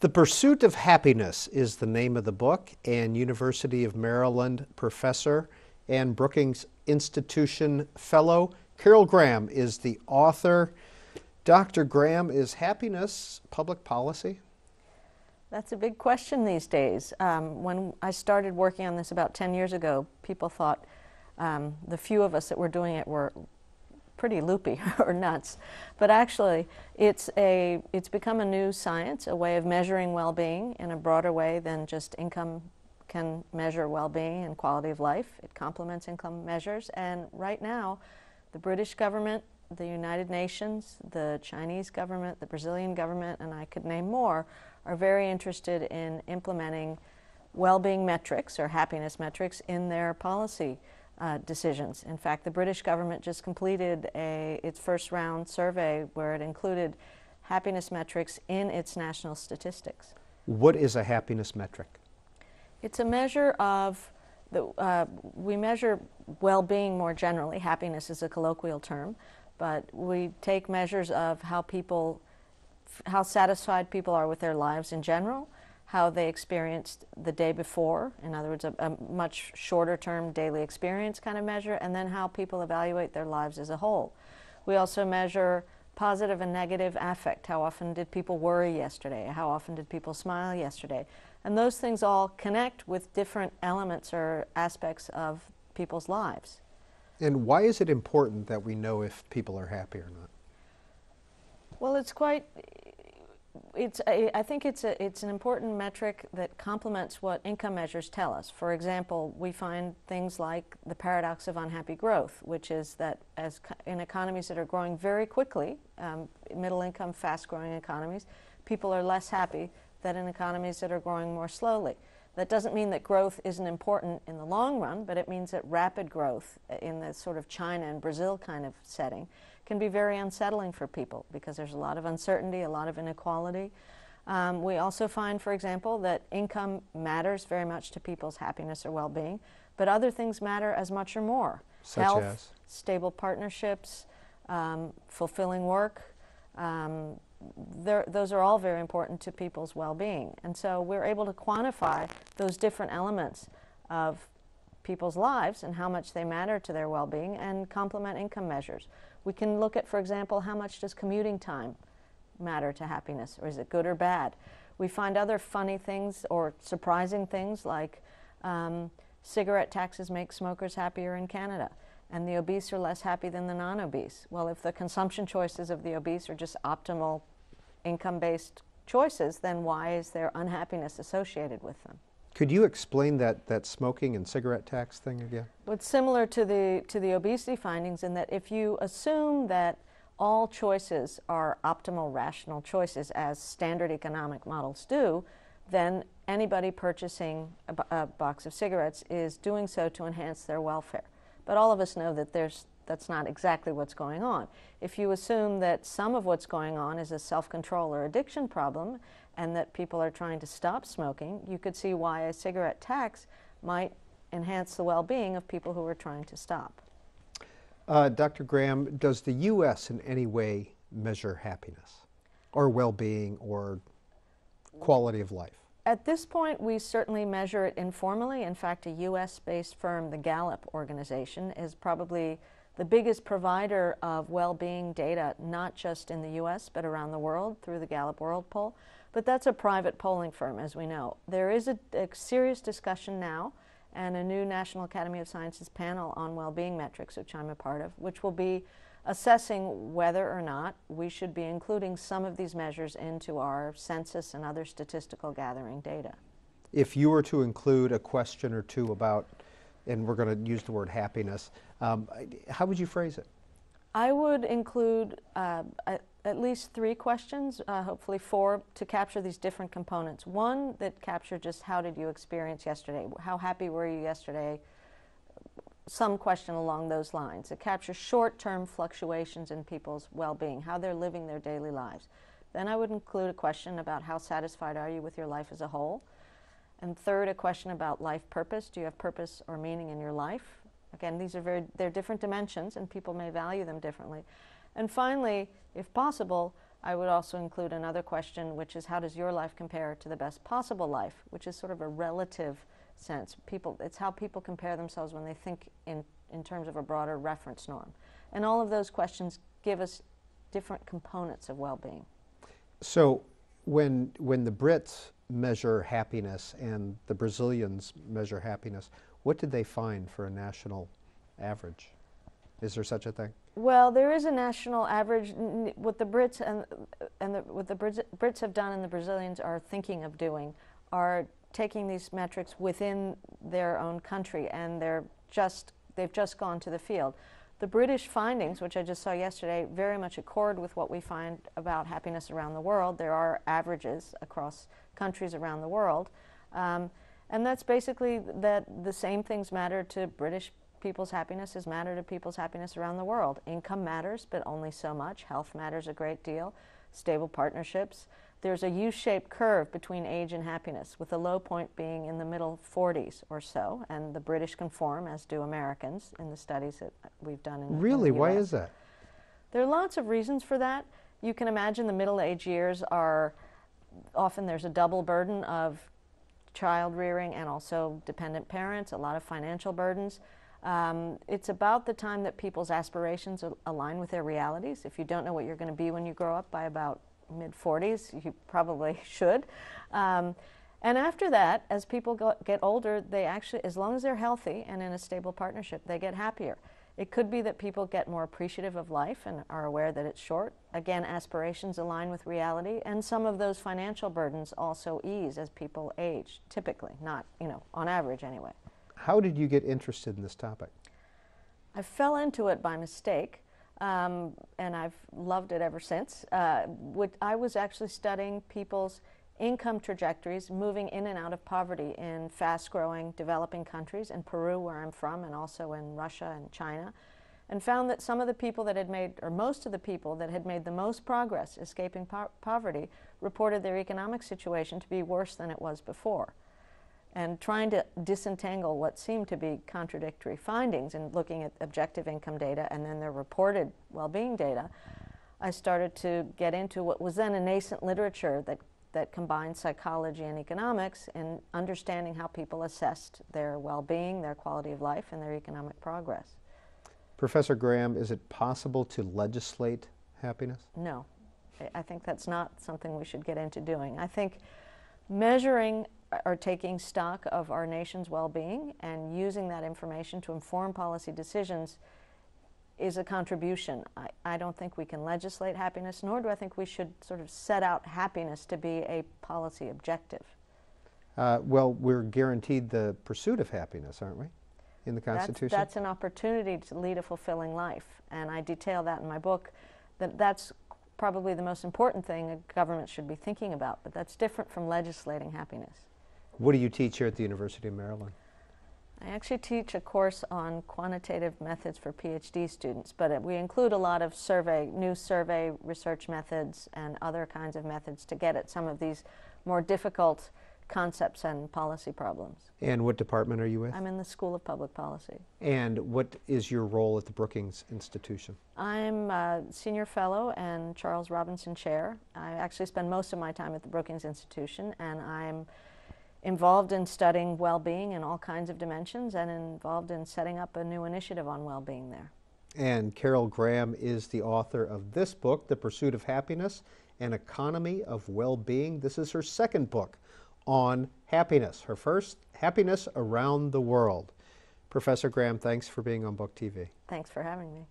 The Pursuit of Happiness is the name of the book, and University of Maryland professor and Brookings Institution fellow Carol Graham is the author. Dr. Graham, is happiness public policy? That's a big question these days. When I started working on this about 10 years ago, people thought the few of us that were doing it were pretty loopy or nuts. But actually, it's become a new science, a way of measuring well-being in a broader way than just income can measure well-being and quality of life. It complements income measures. And right now, the British government, the United Nations, the Chinese government, the Brazilian government, and I could name more, are very interested in implementing well-being metrics or happiness metrics in their policy decisions. In fact, the British government just completed its first round survey where it included happiness metrics in its national statistics. What is a happiness metric? It's a measure of, we measure well-being more generally. Happiness is a colloquial term, but we take measures of how satisfied people are with their lives in general, how they experienced the day before, in other words, a much shorter term daily experience kind of measure, and then how people evaluate their lives as a whole. We also measure positive and negative affect. How often did people worry yesterday? How often did people smile yesterday? And those things all connect with different elements or aspects of people's lives. And why is it important that we know if people are happy or not? Well, I think it's an important metric that complements what income measures tell us. For example, we find things like the paradox of unhappy growth, which is that in economies that are growing very quickly, middle-income, fast-growing economies, people are less happy than in economies that are growing more slowly. That doesn't mean that growth isn't important in the long run, but it means that rapid growth in the sort of China and Brazil kind of setting can be very unsettling for people because there's a lot of uncertainty, a lot of inequality. We also find, for example, that income matters very much to people's happiness or well-being, but other things matter as much or more. Such Health, as? Stable partnerships, fulfilling work. Those are all very important to people's well-being. And so we're able to quantify those different elements of people's lives and how much they matter to their well-being and complement income measures. We can look at, for example, how much does commuting time matter to happiness, or is it good or bad? We find other funny things or surprising things like cigarette taxes make smokers happier in Canada, and the obese are less happy than the non-obese. Well, if the consumption choices of the obese are just optimal income-based choices, then why is there unhappiness associated with them? Could you explain that smoking and cigarette tax thing again? Well, it's similar to the obesity findings in that if you assume that all choices are optimal rational choices as standard economic models do, then anybody purchasing a box of cigarettes is doing so to enhance their welfare. But all of us know that that's not exactly what's going on. If you assume that some of what's going on is a self-control or addiction problem and that people are trying to stop smoking, you could see why a cigarette tax might enhance the well-being of people who are trying to stop. Dr. Graham, does the U.S. in any way measure happiness or well-being or quality of life? At this point, we certainly measure it informally. In fact, a U.S.-based firm, the Gallup organization, is probably the biggest provider of well-being data, not just in the U.S., but around the world through the Gallup World Poll. But that's a private polling firm, as we know. There is a serious discussion now and a new National Academy of Sciences panel on well-being metrics, which I'm a part of, which will be assessing whether or not we should be including some of these measures into our census and other statistical gathering data. If you were to include a question or two about, and we're going to use the word happiness, how would you phrase it? I would include at least 3 questions, hopefully 4, to capture these different components. One that captured just how did you experience yesterday? How happy were you yesterday? Some question along those lines. It captures short-term fluctuations in people's well-being, how they're living their daily lives. Then I would include a question about how satisfied are you with your life as a whole? And third, a question about life purpose. Do you have purpose or meaning in your life? Again, they're different dimensions and people may value them differently. And finally, if possible, I would also include another question, which is how does your life compare to the best possible life, which is sort of a relative sense. It's how people compare themselves when they think in terms of a broader reference norm. And all of those questions give us different components of well-being. So when the Brits measure happiness and the Brazilians measure happiness, what did they find for a national average? Is there such a thing? Well, there is a national average. What the Brits what the Brits have done and the Brazilians are thinking of doing are taking these metrics within their own country, and they've just gone to the field. The British findings, which I just saw yesterday, very much accord with what we find about happiness around the world. There are averages across countries around the world, and that's basically that the same things matter to British people's happiness as matter to people's happiness around the world. Income matters, but only so much. Health matters a great deal. Stable partnerships. There's a U-shaped curve between age and happiness, with the low point being in the middle 40s or so, and the British conform, as do Americans, in the studies that we've done in Really? in the Why US. is that? There are lots of reasons for that. You can imagine the middle-age years are often there's a double burden of child rearing and also dependent parents, a lot of financial burdens. It's about the time that people's aspirations align with their realities. If you don't know what you're going to be when you grow up by about mid-40s, you probably should. And after that, as people get older, they actually, as long as they're healthy and in a stable partnership, they get happier. It could be that people get more appreciative of life and are aware that it's short. Again, aspirations align with reality, and some of those financial burdens also ease as people age, typically, not, on average anyway. How did you get interested in this topic? I fell into it by mistake, and I've loved it ever since. I was actually studying people's income trajectories moving in and out of poverty in fast-growing developing countries, in Peru, where I'm from, and also in Russia and China, and found that some of the people that had made, or most of the people that had made the most progress escaping poverty reported their economic situation to be worse than it was before. And trying to disentangle what seemed to be contradictory findings and looking at objective income data and then their reported well-being data, I started to get into what was then a nascent literature that combined psychology and economics in understanding how people assessed their well-being, their quality of life, and their economic progress. Professor Graham, is it possible to legislate happiness? No. I think that's not something we should get into doing. I think measuring or taking stock of our nation's well-being and using that information to inform policy decisions is a contribution. I don't think we can legislate happiness, nor do I think we should sort of set out happiness to be a policy objective. Well, we're guaranteed the pursuit of happiness, aren't we, in the Constitution? That's an opportunity to lead a fulfilling life, and I detail that in my book, that's probably the most important thing a government should be thinking about, but that's different from legislating happiness. What do you teach here at the University of Maryland? I actually teach a course on quantitative methods for PhD students, but we include a lot of new survey research methods and other kinds of methods to get at some of these more difficult concepts and policy problems. And what department are you with? I'm in the School of Public Policy. And what is your role at the Brookings Institution? I'm a senior fellow and Charles Robinson Chair. I actually spend most of my time at the Brookings Institution, and I'm involved in studying well-being in all kinds of dimensions and involved in setting up a new initiative on well-being there. And Carol Graham is the author of this book, The Pursuit of Happiness, An Economy of Well-Being. This is her second book on happiness. Her first, Happiness Around the World. Professor Graham, thanks for being on BookTV. Thanks for having me.